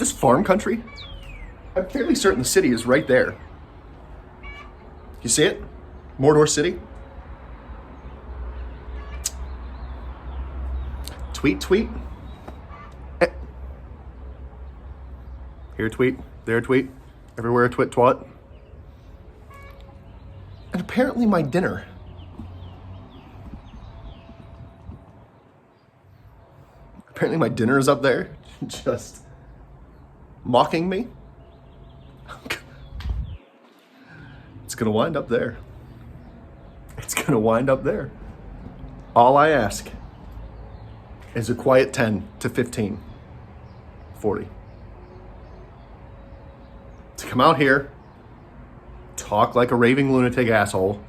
this farm country? I'm fairly certain the city is right there. You see it? Mordor City? Tweet. Here a tweet, there a tweet, everywhere a twat. And apparently my dinner. Apparently my dinner is up there, just mocking me. It's gonna wind up there. It's gonna wind up there. All I ask is a quiet 10 to 15, 40. To come out here, talk like a raving lunatic asshole,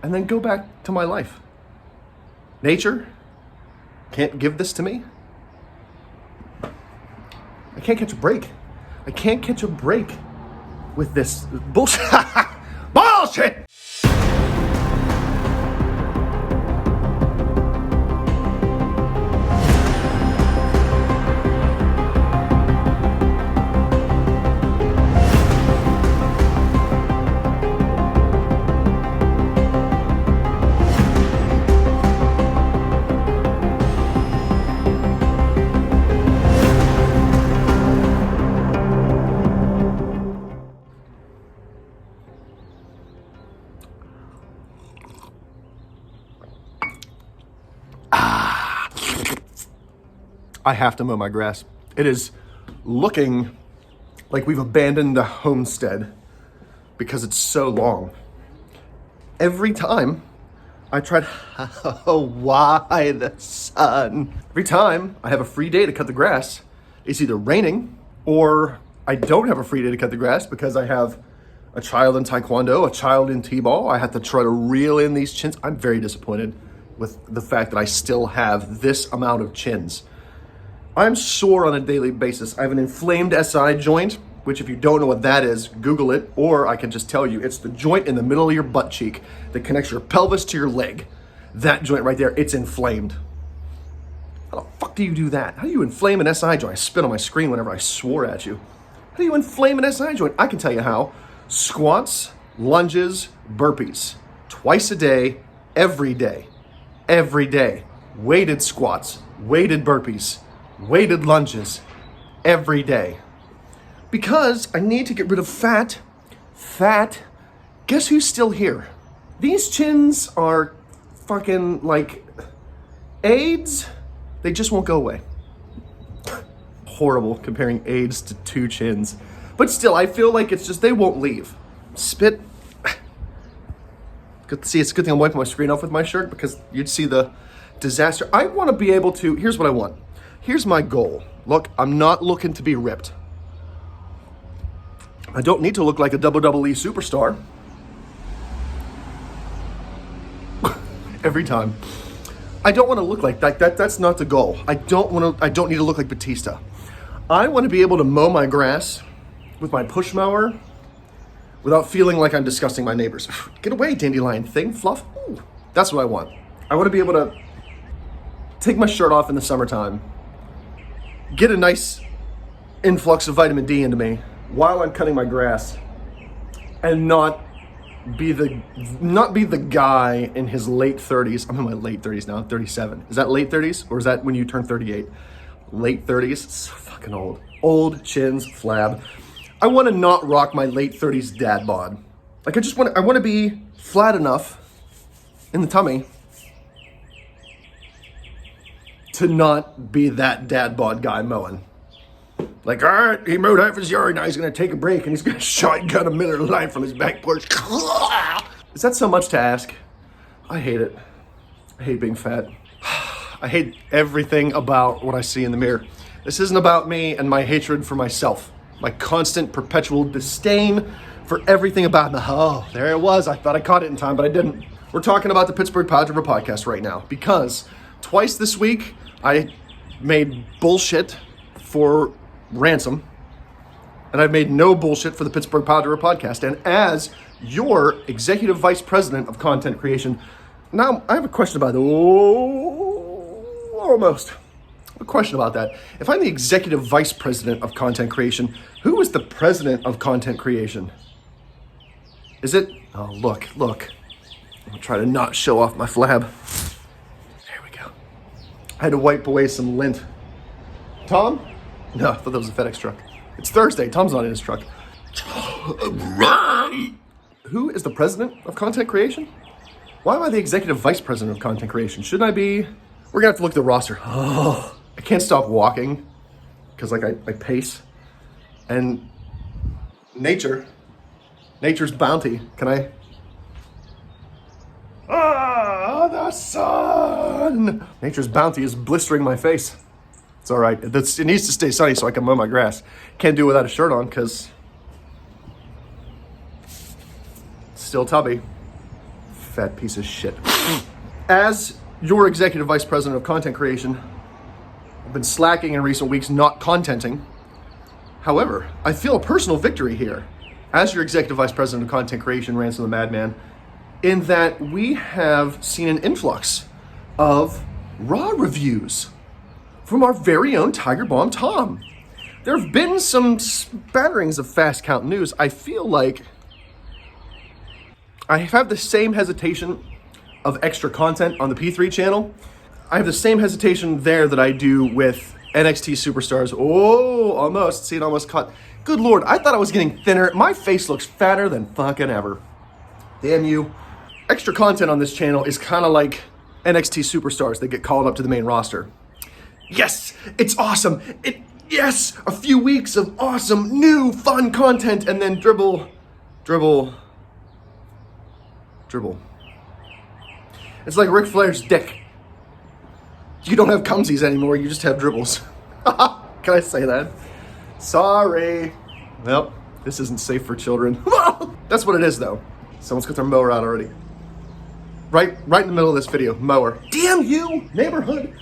and then go back to my life. Nature can't give this to me. I can't catch a break. I can't catch a break with this bullshit. Bullshit! I have to mow my grass. It is looking like we've abandoned the homestead because it's so long. Every time I try to, why the sun? Every time I have a free day to cut the grass, it's either raining or I don't have a free day to cut the grass because I have a child in taekwondo, a child in t-ball. I have to try to reel in these chins. I'm very disappointed with the fact that I still have this amount of chins. I'm sore on a daily basis. I have an inflamed SI joint, which if you don't know what that is, Google it, or I can just tell you, it's the joint in the middle of your butt cheek that connects your pelvis to your leg. That joint right there, it's inflamed. How the fuck do you do that? How do you inflame an SI joint? I spit on my screen whenever I swore at you. How do you inflame an SI joint? I can tell you how. Squats, lunges, burpees. Twice a day, every day. Every day. Weighted squats, weighted burpees, weighted lunges, every day. Because I need to get rid of fat. Guess who's still here? These chins are fucking like AIDS. They just won't go away. Horrible comparing AIDS to two chins. But still, I feel like it's just, they won't leave. Spit. Good to see, it's a good thing I'm wiping my screen off with my shirt because you'd see the disaster. I want to be able to, here's what I want. Here's my goal. Look, I'm not looking to be ripped. I don't need to look like a WWE superstar. Every time. I don't want to look like that. That's not the goal. I don't need to look like Batista. I want to be able to mow my grass with my push mower without feeling like I'm disgusting my neighbors. Get away, dandelion thing, fluff. Ooh, that's what I want. I want to be able to take my shirt off in the summertime, get a nice influx of vitamin D into me while I'm cutting my grass, and not be the guy in his late 30s. I'm in my late 30s now, I'm 37. Is that late 30s or is that when you turn 38? Late 30s, so fucking old. Old, chins, flab. I want to not rock my late 30s dad bod. Like I want to be flat enough in the tummy to not be that dad bod guy mowing. Like, all right, he mowed half his yard, now he's going to take a break and he's going to shotgun a Miller Lite from his back porch. Is that so much to ask? I hate it. I hate being fat. I hate everything about what I see in the mirror. This isn't about me and my hatred for myself. My constant, perpetual disdain for everything about me. Oh, there it was. I thought I caught it in time, but I didn't. We're talking about the Pittsburgh Pirates River podcast right now because twice this week I made bullshit for ransom, and I've made no bullshit for the Pittsburgh Pirates River podcast. And as your executive vice president of content creation, now I have a question about it. Almost. a question about that. If I'm the executive vice president of content creation, who is the president of content creation? Is it? Oh, look. I'm gonna try to not show off my flab. There we go. I had to wipe away some lint. Tom? No, I thought that was a FedEx truck. It's Thursday. Tom's not in his truck. Who is the president of content creation? Why am I the executive vice president of content creation? Shouldn't I be? We're gonna have to look at the roster. Oh, I can't stop walking because I pace. And nature's bounty. Can I? The sun! Nature's bounty is blistering my face. It's all right. It needs to stay sunny so I can mow my grass. Can't do it without a shirt on because it's still tubby. Fat piece of shit. As your executive vice president of content creation, I've been slacking in recent weeks, not contenting. However, I feel a personal victory here as your executive vice president of content creation, Ransom the Madman, in that we have seen an influx of raw reviews from our very own Tiger Bomb Tom. There have been some spatterings of fast count news. I feel like I have the same hesitation of extra content on the P3 channel. I have the same hesitation there that I do with NXT Superstars. Oh, almost. See, it almost caught. Good Lord, I thought I was getting thinner. My face looks fatter than fucking ever. Damn you. Extra content on this channel is kind of like NXT Superstars that get called up to the main roster. Yes, it's awesome. Yes, a few weeks of awesome, new, fun content, and then dribble. It's like Ric Flair's dick. You don't have cumsies anymore, you just have dribbles. Can I say that? Sorry. Well, this isn't safe for children. That's what it is, though. Someone's got their mower out already. Right in the middle of this video, mower. Damn you, neighborhood.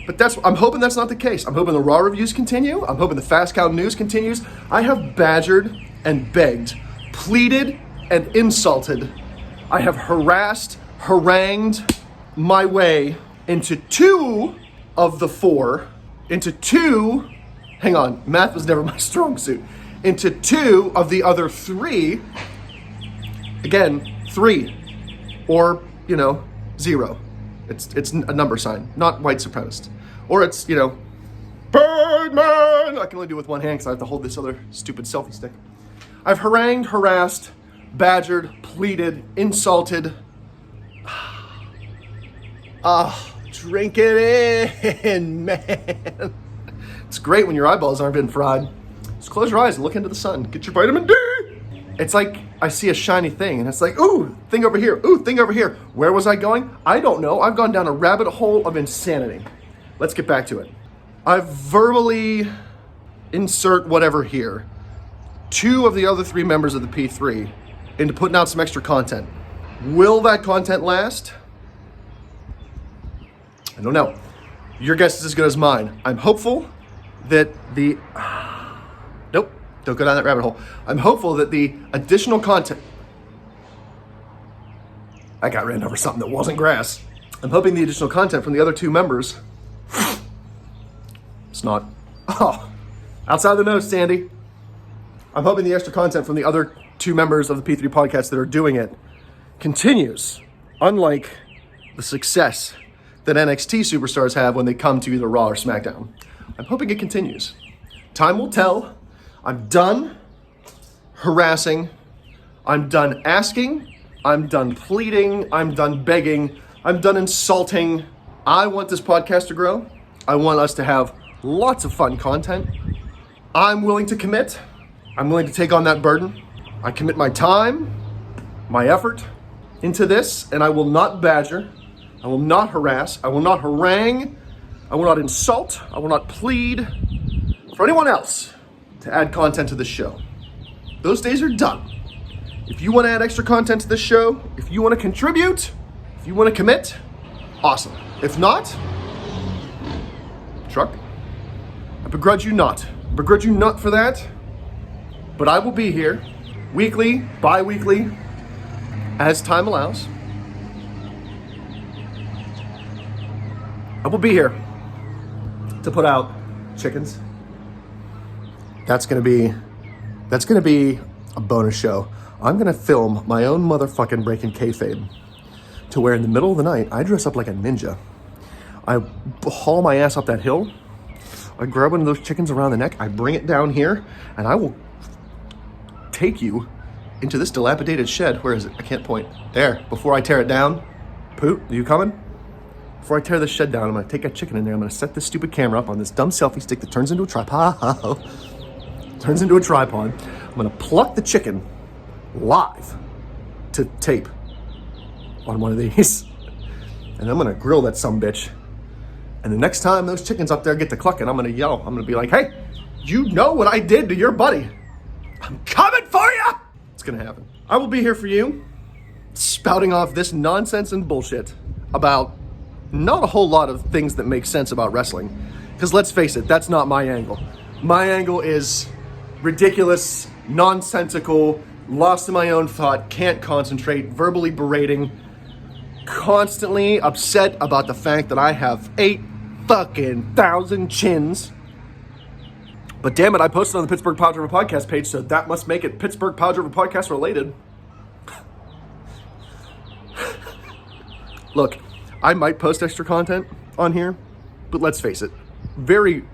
But I'm hoping that's not the case. I'm hoping the raw reviews continue. I'm hoping the fast count news continues. I have badgered and begged, pleaded and insulted. I have harassed, harangued my way into 2 of the 4, into 2, hang on, math was never my strong suit, into 2 of the other 3, again, 3, or, 0. It's a number sign, not white supremacist. Or it's, Birdman! I can only do it with one hand because I have to hold this other stupid selfie stick. I've harangued, harassed, badgered, pleaded, insulted. Drink it in, man. It's great when your eyeballs aren't being fried. Just close your eyes and look into the sun. Get your vitamin D. It's like I see a shiny thing and it's like, ooh, thing over here. Ooh, thing over here. Where was I going? I don't know. I've gone down a rabbit hole of insanity. Let's get back to it. I've verbally insert whatever here. 2 of the other 3 members of the P3 into putting out some extra content. Will that content last? I don't know. Your guess is as good as mine. I'm hopeful that the... Nope, don't go down that rabbit hole. I'm hopeful that the additional content... I got ran over something that wasn't grass. I'm hoping the additional content from the other 2 members... It's not. Oh, outside the nose, Sandy. I'm hoping the extra content from the other 2 members of the P3 podcast that are doing it continues, unlike the success that NXT superstars have when they come to either Raw or SmackDown. I'm hoping it continues. Time will tell. I'm done harassing. I'm done asking. I'm done pleading. I'm done begging. I'm done insulting. I want this podcast to grow. I want us to have lots of fun content. I'm willing to commit. I'm willing to take on that burden. I commit my time, my effort into this, and I will not badger. I will not harass. I will not harangue. I will not insult. I will not plead for anyone else to add content to this show. Those days are done. If you want to add extra content to this show, if you want to contribute, if you want to commit, awesome. If not, truck, I begrudge you not. I begrudge you not for that, but I will be here weekly, bi-weekly, as time allows. I will be here to put out chickens. That's gonna be a bonus show. I'm gonna film my own motherfucking breaking kayfabe to where in the middle of the night, I dress up like a ninja. I haul my ass up that hill. I grab one of those chickens around the neck. I bring it down here, and I will take you into this dilapidated shed. Where is it? I can't point. There. Before I tear it down. Poot, are you coming? Before I tear this shed down, I'm gonna take that chicken in there. I'm gonna set this stupid camera up on this dumb selfie stick that turns into a tripod. Turns into a tripod. I'm gonna pluck the chicken live to tape on one of these. And I'm gonna grill that sumbitch. And the next time those chickens up there get to clucking, I'm gonna yell. I'm gonna be like, hey, you know what I did to your buddy. I'm coming for you. It's gonna happen. I will be here for you, spouting off this nonsense and bullshit about not a whole lot of things that make sense about wrestling. Because let's face it, that's not my angle. My angle is ridiculous, nonsensical, lost in my own thought, can't concentrate, verbally berating, constantly upset about the fact that I have 8,000 chins. But damn it, I posted on the Pittsburgh Power Driver podcast page, so that must make it Pittsburgh Power Driver podcast related. Look, I might post extra content on here, but let's face it, very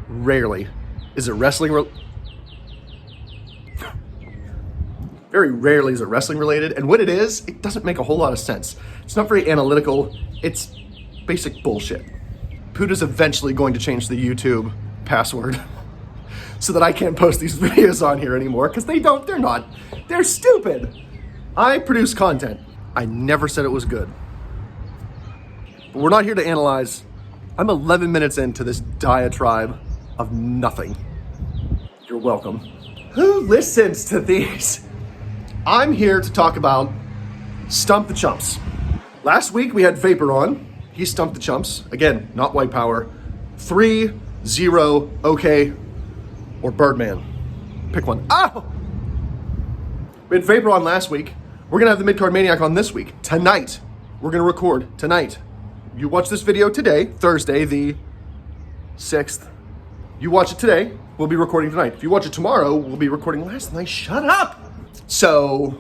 rarely is it wrestling Very rarely is it wrestling related, and when it is, it doesn't make a whole lot of sense. It's not very analytical, it's basic bullshit. Poot is eventually going to change the YouTube password so that I can't post these videos on here anymore, because they're stupid. I produce content. I never said it was good. But we're not here to analyze. I'm 11 minutes into this diatribe of nothing. You're welcome. Who listens to these? I'm here to talk about Stump the Chumps. Last week we had Vapor on. He stumped the Chumps. Again, not White Power. 3-0, okay, or Birdman. Pick one. Oh! We had Vapor on last week. We're gonna have the Midcard Maniac on this week. Tonight, we're gonna record. Tonight. You watch this video today, Thursday, the 6th. You watch it today, we'll be recording tonight. If you watch it tomorrow, we'll be recording last night. Shut up! So,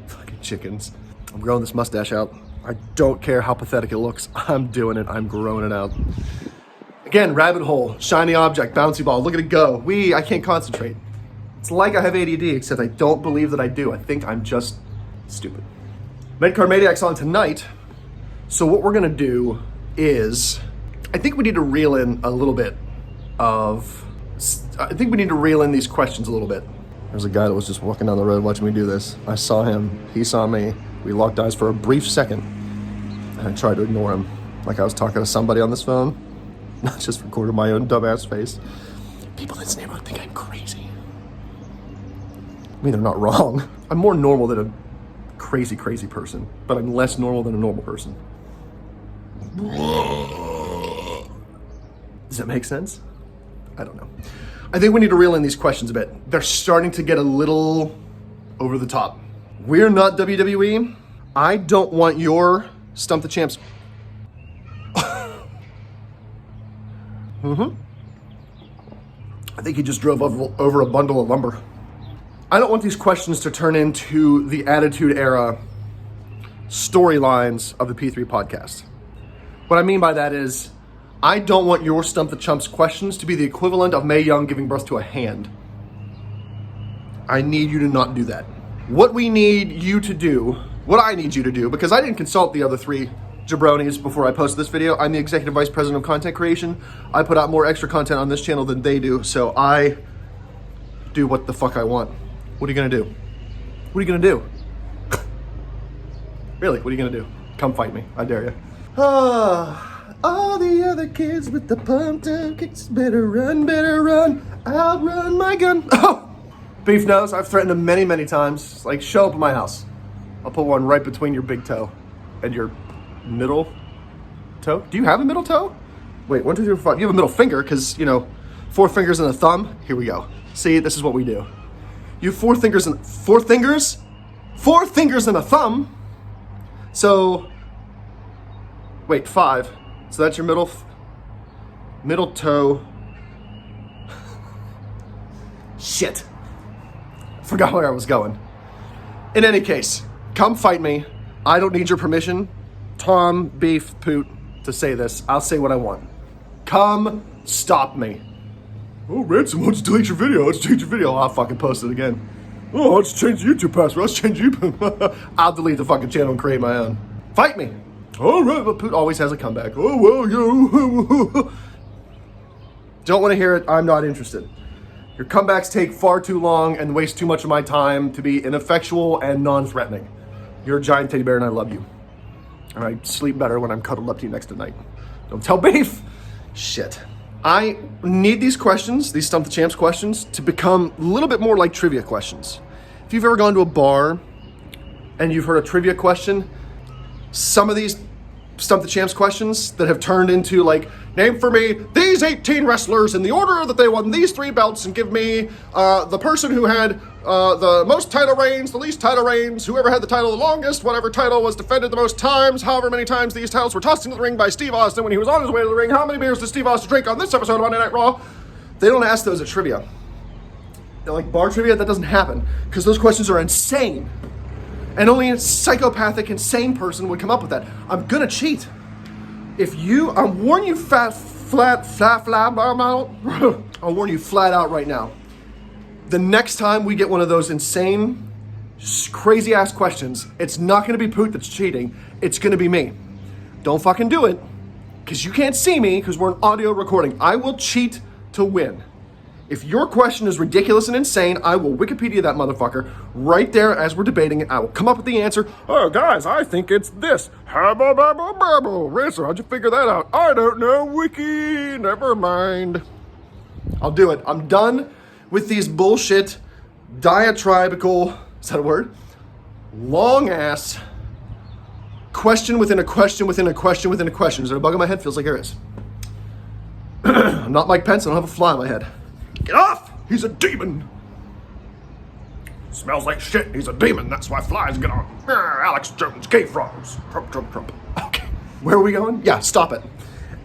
fucking chickens. I'm growing this mustache out. I don't care how pathetic it looks. I'm doing it. I'm growing it out. Again, rabbit hole, shiny object, bouncy ball. Look at it go. I can't concentrate. It's like I have ADD, except I don't believe that I do. I think I'm just stupid. Midcard Maniac's on tonight. So what we're gonna do is, I think we need to reel in a little bit of, I think we need to reel in these questions a little bit. There's a guy that was just walking down the road watching me do this. I saw him, he saw me. We locked eyes for a brief second. And I tried to ignore him, like I was talking to somebody on this phone, not just recording my own dumbass face. People in this neighborhood think I'm crazy. I mean, they're not wrong. I'm more normal than a crazy person, but I'm less normal than a normal person. Does that make sense? I don't know. I think we need to reel in these questions a bit. They're starting to get a little over the top. We're not WWE. I don't want your Stump the Champs. I think he just drove over a bundle of lumber. I don't want these questions to turn into the Attitude Era storylines of the P3 podcast. What I mean by that is, I don't want your Stump the Chumps questions to be the equivalent of Mae Young giving birth to a hand. I need you to not do that. What I need you to do, because I didn't consult the other three jabronis before I posted this video. I'm the Executive Vice President of Content Creation. I put out more extra content on this channel than they do, so I do what the fuck I want. What are you gonna do? What are you gonna do? Really, what are you gonna do? Come fight me, I dare you. All the other kids with the pumped up kicks better run, outrun my gun. Oh, Beef knows, I've threatened him many times. Like, show up at my house. I'll put one right between your big toe and your middle toe. Do you have a middle toe? Wait, 1, 2, 3, 4, 5. You have a middle finger, because, 4 fingers and a thumb. Here we go. See, this is what we do. You have 4 fingers and 4 fingers and a thumb. So, wait, 5. So that's your middle toe. Shit. Forgot where I was going. In any case, come fight me. I don't need your permission, Tom Beef Poot, to say this. I'll say what I want. Come stop me. Oh, Ransom, let's delete your video. Let's change your video. I'll fucking post it again. Oh, let's change the YouTube password. Let's change YouTube. I'll delete the fucking channel and create my own. Fight me. All right, but Poot always has a comeback. Oh, well, yo. Don't want to hear it. I'm not interested. Your comebacks take far too long and waste too much of my time to be ineffectual and non-threatening. You're a giant teddy bear and I love you. And I sleep better when I'm cuddled up to you next to night. Don't tell Beef. Shit. I need these questions, these Stump the Champs questions, to become a little bit more like trivia questions. If you've ever gone to a bar and you've heard a trivia question, some of these Stump the Champs questions that have turned into like, name for me these 18 wrestlers in the order that they won these 3 belts, and give me the person who had the most title reigns, the least title reigns, whoever had the title the longest, whatever title was defended the most times, however many times these titles were tossed into the ring by Steve Austin when he was on his way to the ring, how many beers did Steve Austin drink on this episode of Monday Night Raw? They don't ask those at trivia. They're like bar trivia, that doesn't happen because those questions are insane. And only a psychopathic, insane person would come up with that. I'm gonna cheat. I'll warn you I'll warn you flat out right now. The next time we get one of those insane, crazy ass questions, it's not gonna be Poot that's cheating, it's gonna be me. Don't fucking do it, because you can't see me, because we're an audio recording. I will cheat to win. If your question is ridiculous and insane, I will Wikipedia that motherfucker right there as we're debating it. I will come up with the answer. Oh, guys, I think it's this. Ransom, how'd you figure that out? I don't know, Wiki. Never mind. I'll do it. I'm done with these bullshit diatribical, is that a word? Long ass question within a question within a question within a question. Is there a bug in my head? Feels like there is. I'm not Mike Pence. I don't have a fly in my head. Get off! He's a demon! Smells like shit. He's a demon. That's why flies get on. Alex Jones, cave frogs. Trump, Trump, Trump. Okay. Where are we going? Yeah, stop it.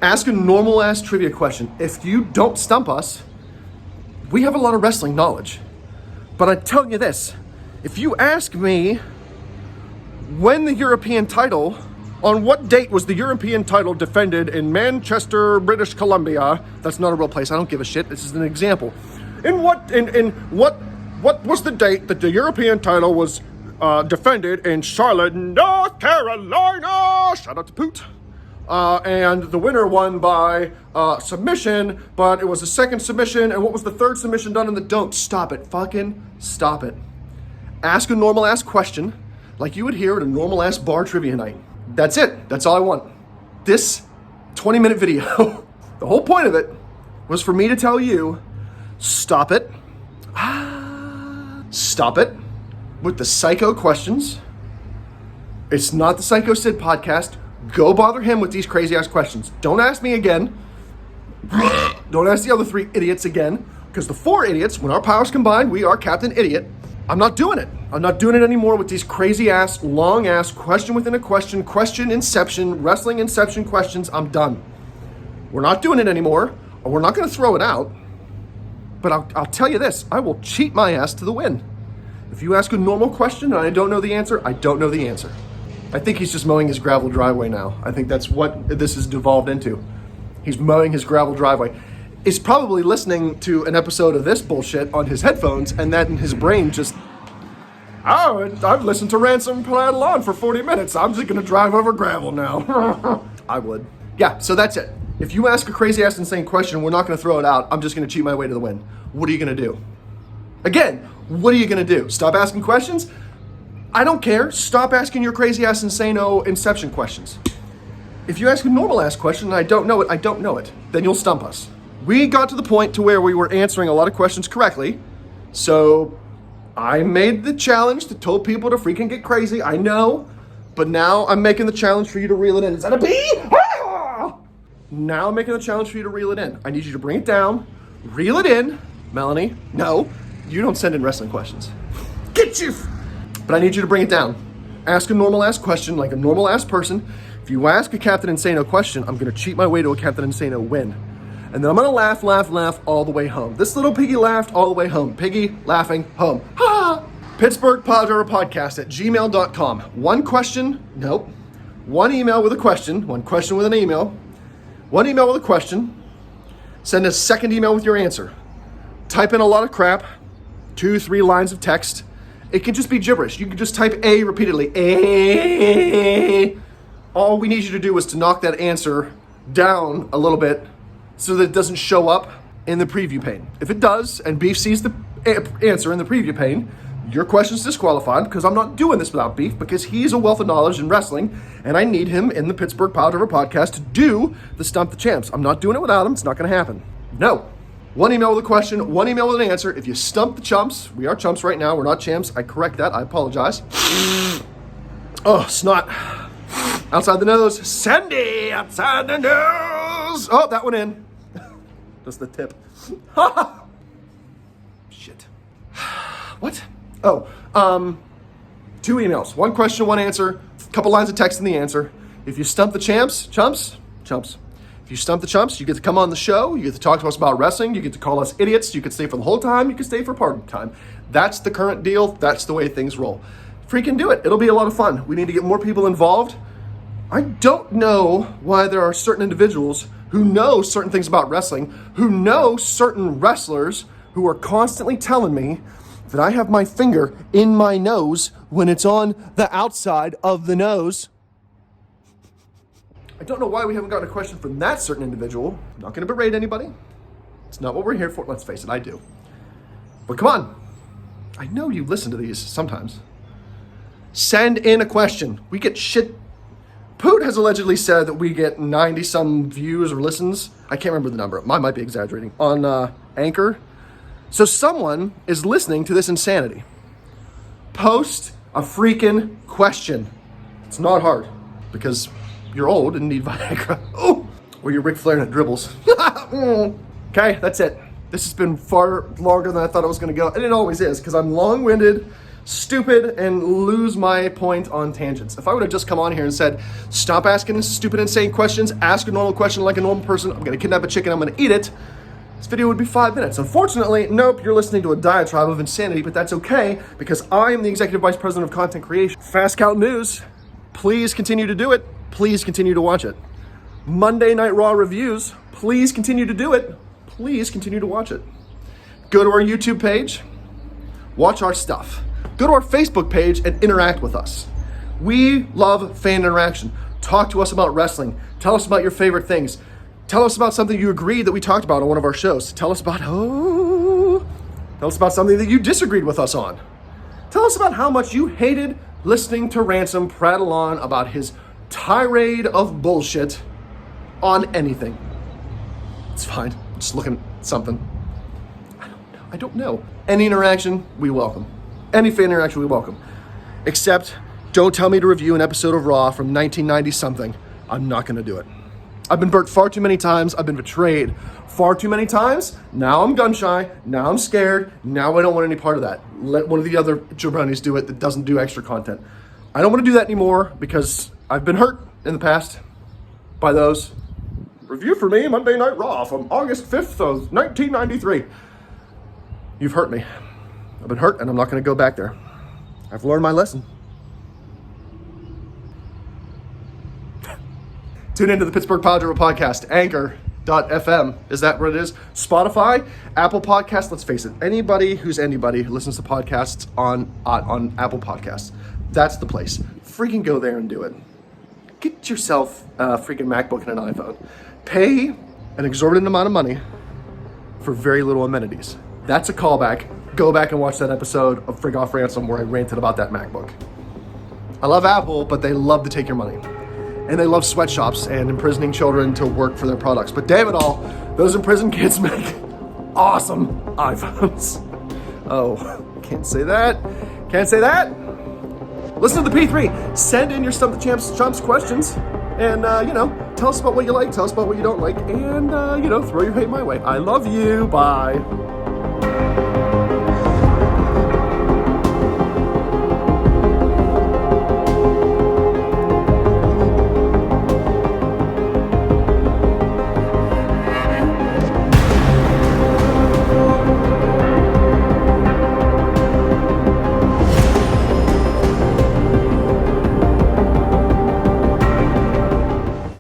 Ask a normal ass trivia question. If you don't stump us, we have a lot of wrestling knowledge. But I'm telling you this. If you ask me when the European title, on what date was the European title defended in Manchester, British Columbia? That's not a real place. I don't give a shit. This is an example. What was the date that the European title was defended in Charlotte, North Carolina? Shout out to Poot. And the winner won by submission, but it was a second submission. And what was the third submission done in the don't? Stop it. Fucking stop it. Ask a normal ass question like you would hear at a normal ass bar trivia night. That's it. That's all I want. This 20-minute video, the whole point of it was for me to tell you, stop it. Stop it with the psycho questions. It's not the Psycho Sid podcast. Go bother him with these crazy ass questions. Don't ask me again. Don't ask the other 3 idiots again, because the 4 idiots, when our powers combined, we are Captain Idiot. I'm not doing it. I'm not doing it anymore with these crazy ass, long ass, question within a question inception, wrestling inception questions. I'm done. We're not doing it anymore, or we're not going to throw it out. But I'll tell you this, I will cheat my ass to the win. If you ask a normal question and I don't know the answer, I don't know the answer. I think he's just mowing his gravel driveway now. I think that's what this has devolved into. He's mowing his gravel driveway. He's probably listening to an episode of this bullshit on his headphones, and that in his brain just, I've listened to Ransom prattle on for 40 minutes. I'm just gonna drive over gravel now. I would. Yeah, so that's it. If you ask a crazy ass insane question, we're not gonna throw it out. I'm just gonna cheat my way to the win. What are you gonna do? Again, what are you gonna do? Stop asking questions? I don't care. Stop asking your crazy ass insano inception questions. If you ask a normal ass question and I don't know it, then you'll stump us. We got to the point to where we were answering a lot of questions correctly, so I made the challenge that told people to freaking get crazy. I know, but now I'm making the challenge for you to reel it in. Is that a bee? Ah! Now I'm making the challenge for you to reel it in. I need you to bring it down, reel it in. Melanie, no, you don't send in wrestling questions. Get you! But I need you to bring it down. Ask a normal ass question like a normal ass person. If you ask a Captain Insano question, I'm going to cheat my way to a Captain Insano win. And then I'm going to laugh all the way home. This little piggy laughed all the way home. Piggy laughing home. Ha! Pittsburgh Podcast at gmail.com. One question, nope. One email with a question, one question with an email. One email with a question. Send a second email with your answer. Type in a lot of crap, 2-3 lines of text. It can just be gibberish. You can just type A repeatedly. A. All we need you to do is to knock that answer down a little bit so that it doesn't show up in the preview pane. If it does, and Beef sees the answer in the preview pane, your question's disqualified because I'm not doing this without Beef because he's a wealth of knowledge in wrestling and I need him in the Pittsburgh Piledriver podcast to do the Stump the Champs. I'm not doing it without him. It's not going to happen. No. One email with a question, one email with an answer. If you stump the chumps, we are chumps right now. We're not champs. I correct that. I apologize. Oh, snot. Outside the nose. Sandy, outside the nose. Oh, that went in. That's the tip. Shit. What? Oh, 2 emails. One question, one answer. A couple lines of text in the answer. If you stump the chumps. If you stump the chumps, you get to come on the show. You get to talk to us about wrestling. You get to call us idiots. You can stay for the whole time. You can stay for part of the time. That's the current deal. That's the way things roll. Freaking do it. It'll be a lot of fun. We need to get more people involved. I don't know why there are certain individuals who know certain things about wrestling, who know certain wrestlers who are constantly telling me that I have my finger in my nose when it's on the outside of the nose. I don't know why we haven't gotten a question from that certain individual. I'm not going to berate anybody. It's not what we're here for. Let's face it, I do. But come on. I know you listen to these sometimes. Send in a question. We get shit. Poot has allegedly said that we get 90-some views or listens. I can't remember the number. I might be exaggerating. On Anchor. So someone is listening to this insanity. Post a freaking question. It's not hard because you're old and need Viagra. Oh, or you're Ric Flair and it dribbles. Okay, that's it. This has been far longer than I thought it was going to go. And it always is because I'm long-winded, stupid, and lose my point on tangents. If I would have just come on here and said, stop asking stupid, insane questions, ask a normal question like a normal person, I'm going to kidnap a chicken, I'm going to eat it, this video would be 5 minutes. Unfortunately, nope, you're listening to a diatribe of insanity, but that's okay because I am the Executive Vice President of Content Creation. Fast Count News, please continue to do it. Please continue to watch it. Monday Night Raw reviews, please continue to do it. Please continue to watch it. Go to our YouTube page, watch our stuff. Go to our Facebook page and interact with us. We love fan interaction. Talk to us about wrestling. Tell us about your favorite things. Tell us about something you agreed that we talked about on one of our shows. Tell us about something that you disagreed with us on. Tell us about how much you hated listening to Ransom prattle on about his tirade of bullshit on anything. It's fine. I'm just looking at something. I don't know. Any interaction, we welcome. Any fan interaction, we welcome. Except, don't tell me to review an episode of Raw from 1990 something. I'm not going to do it. I've been burnt far too many times. I've been betrayed far too many times. Now I'm gun shy. Now I'm scared. Now I don't want any part of that. Let one of the other jabronis do it that doesn't do extra content. I don't want to do that anymore because I've been hurt in the past by those. Review for me, Monday Night Raw from August 5th of 1993. You've hurt me. I've been hurt and I'm not going to go back there. I've learned my lesson. Tune into the Pittsburgh Piledriver podcast, Anchor.fm. Is that what it is? Spotify, Apple Podcasts. Let's face it, anybody who listens to podcasts on Apple Podcasts, that's the place. Freaking go there and do it. Get yourself a freaking MacBook and an iPhone. Pay an exorbitant amount of money for very little amenities. That's a callback. Go back and watch that episode of Frig Off Ransom where I ranted about that MacBook. I love Apple, but they love to take your money. And they love sweatshops and imprisoning children to work for their products. But damn it all, those imprisoned kids make awesome iPhones. Oh, can't say that. Can't say that. Listen to the P3. Send in your Stump the Chumps questions. And, tell us about what you like. Tell us about what you don't like. And, throw your hate my way. I love you. Bye.